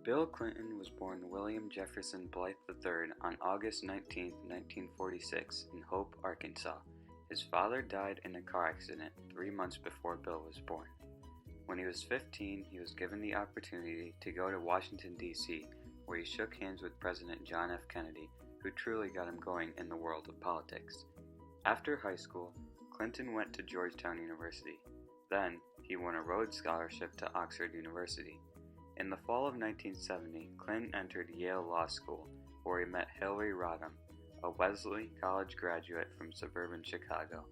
Bill Clinton was born William Jefferson Blythe III on August 19, 1946, in Hope, Arkansas. His father died in a car accident 3 months before Bill was born. When he was 15, he was given the opportunity to go to Washington, D.C., where he shook hands with President John F. Kennedy, who truly got him going in the world of politics. After high school, Clinton went to Georgetown University. Then, he won a Rhodes Scholarship to Oxford University. In the fall of 1970, Clinton entered Yale Law School, where he met Hillary Rodham, a Wellesley College graduate from suburban Chicago.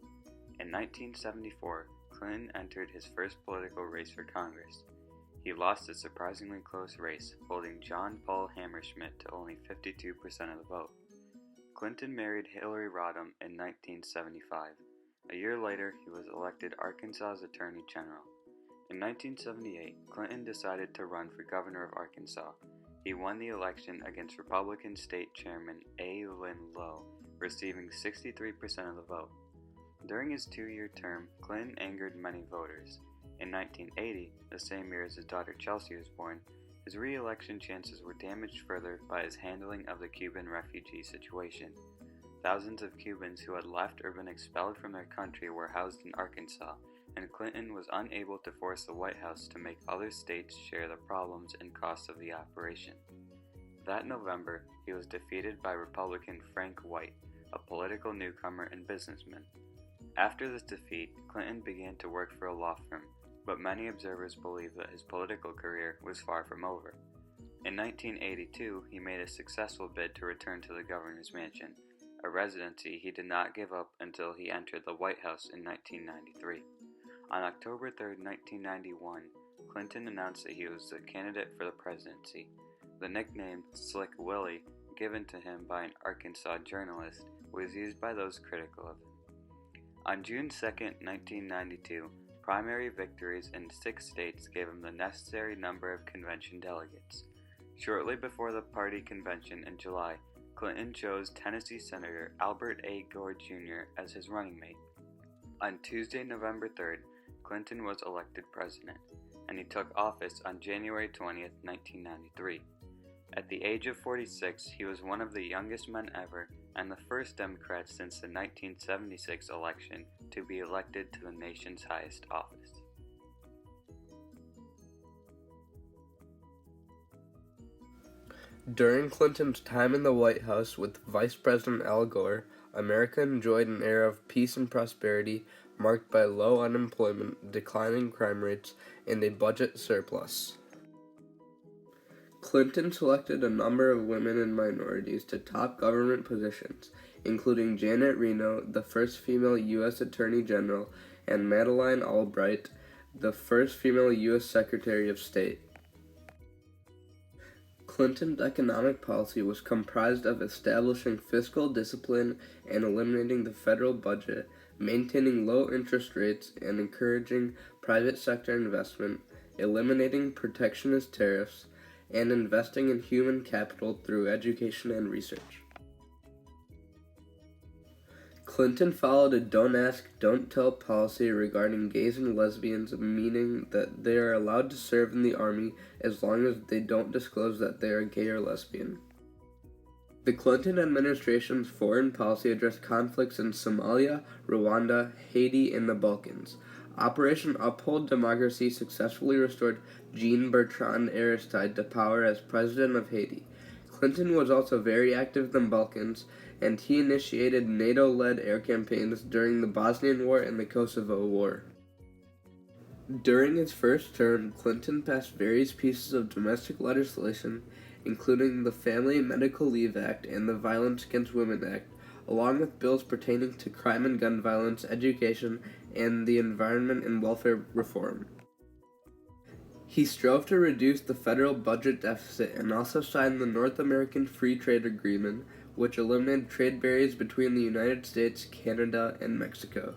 In 1974, Clinton entered his first political race for Congress. He lost a surprisingly close race, holding John Paul Hammerschmidt to only 52% of the vote. Clinton married Hillary Rodham in 1975. A year later, he was elected Arkansas's Attorney General. In 1978, Clinton decided to run for governor of Arkansas. He won the election against Republican State Chairman A. Lynn Lowe, receiving 63% of the vote. During his 2-year term, Clinton angered many voters. In 1980, the same year as his daughter Chelsea was born, his re-election chances were damaged further by his handling of the Cuban refugee situation. Thousands of Cubans who had left or been expelled from their country were housed in Arkansas, and Clinton was unable to force the White House to make other states share the problems and costs of the operation. That November, he was defeated by Republican Frank White, a political newcomer and businessman. After this defeat, Clinton began to work for a law firm, but many observers believe that his political career was far from over. In 1982, he made a successful bid to return to the governor's mansion, a residency he did not give up until he entered the White House in 1993. On October 3, 1991, Clinton announced that he was the candidate for the presidency. The nickname Slick Willie, given to him by an Arkansas journalist, was used by those critical of him. On June 2, 1992, primary victories in 6 states gave him the necessary number of convention delegates. Shortly before the party convention in July, Clinton chose Tennessee Senator Albert A. Gore Jr. as his running mate. On Tuesday, November 3rd, Clinton was elected president, and he took office on January 20, 1993. At the age of 46, he was one of the youngest men ever and the first Democrat since the 1976 election to be elected to the nation's highest office. During Clinton's time in the White House with Vice President Al Gore, America enjoyed an era of peace and prosperity marked by low unemployment, declining crime rates, and a budget surplus. Clinton selected a number of women and minorities to top government positions, including Janet Reno, the first female U.S. Attorney General, and Madeleine Albright, the first female U.S. Secretary of State. Clinton's economic policy was comprised of establishing fiscal discipline and eliminating the federal budget, maintaining low interest rates and encouraging private sector investment, eliminating protectionist tariffs, and investing in human capital through education and research. Clinton followed a don't ask, don't tell policy regarding gays and lesbians, meaning that they are allowed to serve in the army as long as they don't disclose that they are gay or lesbian. The Clinton administration's foreign policy addressed conflicts in Somalia, Rwanda, Haiti, and the Balkans. Operation Uphold Democracy successfully restored Jean-Bertrand Aristide to power as president of Haiti. Clinton was also very active in the Balkans, and he initiated NATO-led air campaigns during the Bosnian War and the Kosovo War. During his first term, Clinton passed various pieces of domestic legislation, including the Family Medical Leave Act and the Violence Against Women Act, along with bills pertaining to crime and gun violence, education, and the environment and welfare reform. He strove to reduce the federal budget deficit and also signed the North American Free Trade Agreement, which eliminated trade barriers between the United States, Canada, and Mexico.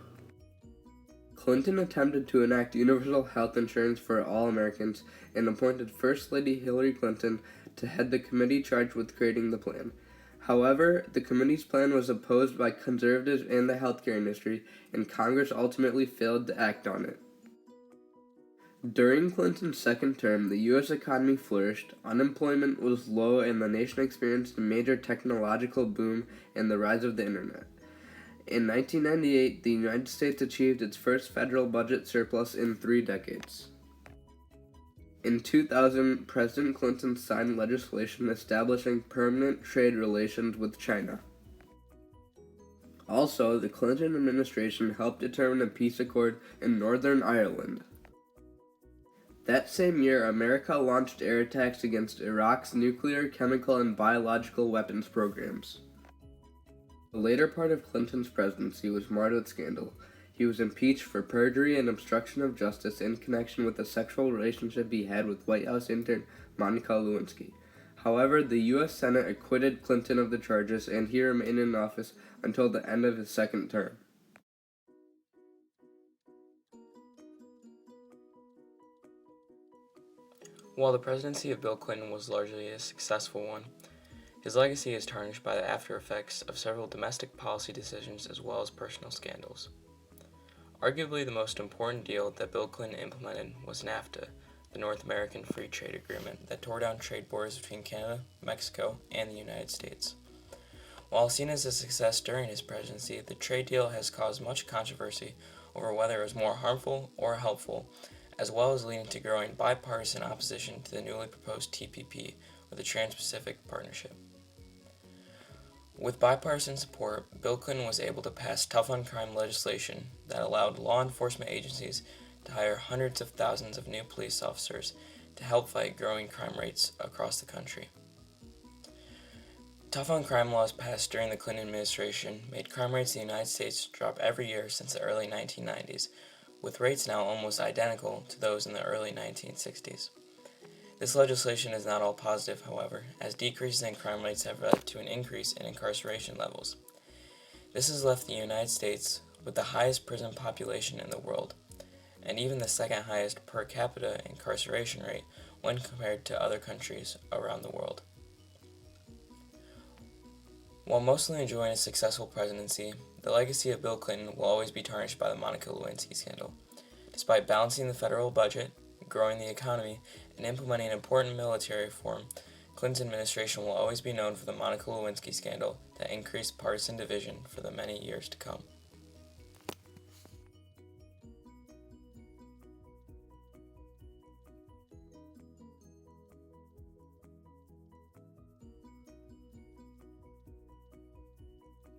Clinton attempted to enact universal health insurance for all Americans and appointed First Lady Hillary Clinton to head the committee charged with creating the plan. However, the committee's plan was opposed by conservatives and the healthcare industry, and Congress ultimately failed to act on it. During Clinton's second term, the U.S. economy flourished, unemployment was low, and the nation experienced a major technological boom and the rise of the internet. In 1998, the United States achieved its first federal budget surplus in 3 decades. In 2000, President Clinton signed legislation establishing permanent trade relations with China. Also, the Clinton administration helped determine a peace accord in Northern Ireland. That same year, America launched air attacks against Iraq's nuclear, chemical, and biological weapons programs. The later part of Clinton's presidency was marred with scandal. He was impeached for perjury and obstruction of justice in connection with a sexual relationship he had with White House intern Monica Lewinsky. However, the U.S. Senate acquitted Clinton of the charges, and he remained in office until the end of his second term. While the presidency of Bill Clinton was largely a successful one, his legacy is tarnished by the after effects of several domestic policy decisions as well as personal scandals. Arguably the most important deal that Bill Clinton implemented was NAFTA, the North American Free Trade Agreement that tore down trade borders between Canada, Mexico, and the United States. While seen as a success during his presidency, the trade deal has caused much controversy over whether it was more harmful or helpful, as well as leading to growing bipartisan opposition to the newly proposed TPP, or the Trans-Pacific Partnership. With bipartisan support, Bill Clinton was able to pass tough-on-crime legislation that allowed law enforcement agencies to hire hundreds of thousands of new police officers to help fight growing crime rates across the country. Tough-on-crime laws passed during the Clinton administration made crime rates in the United States drop every year since the early 1990s, with rates now almost identical to those in the early 1960s. This legislation is not all positive, however, as decreases in crime rates have led to an increase in incarceration levels. This has left the United States with the highest prison population in the world, and even the second highest per capita incarceration rate when compared to other countries around the world. While mostly enjoying a successful presidency, the legacy of Bill Clinton will always be tarnished by the Monica Lewinsky scandal. Despite balancing the federal budget, growing the economy, and implementing important military reform, Clinton's administration will always be known for the Monica Lewinsky scandal that increased partisan division for the many years to come.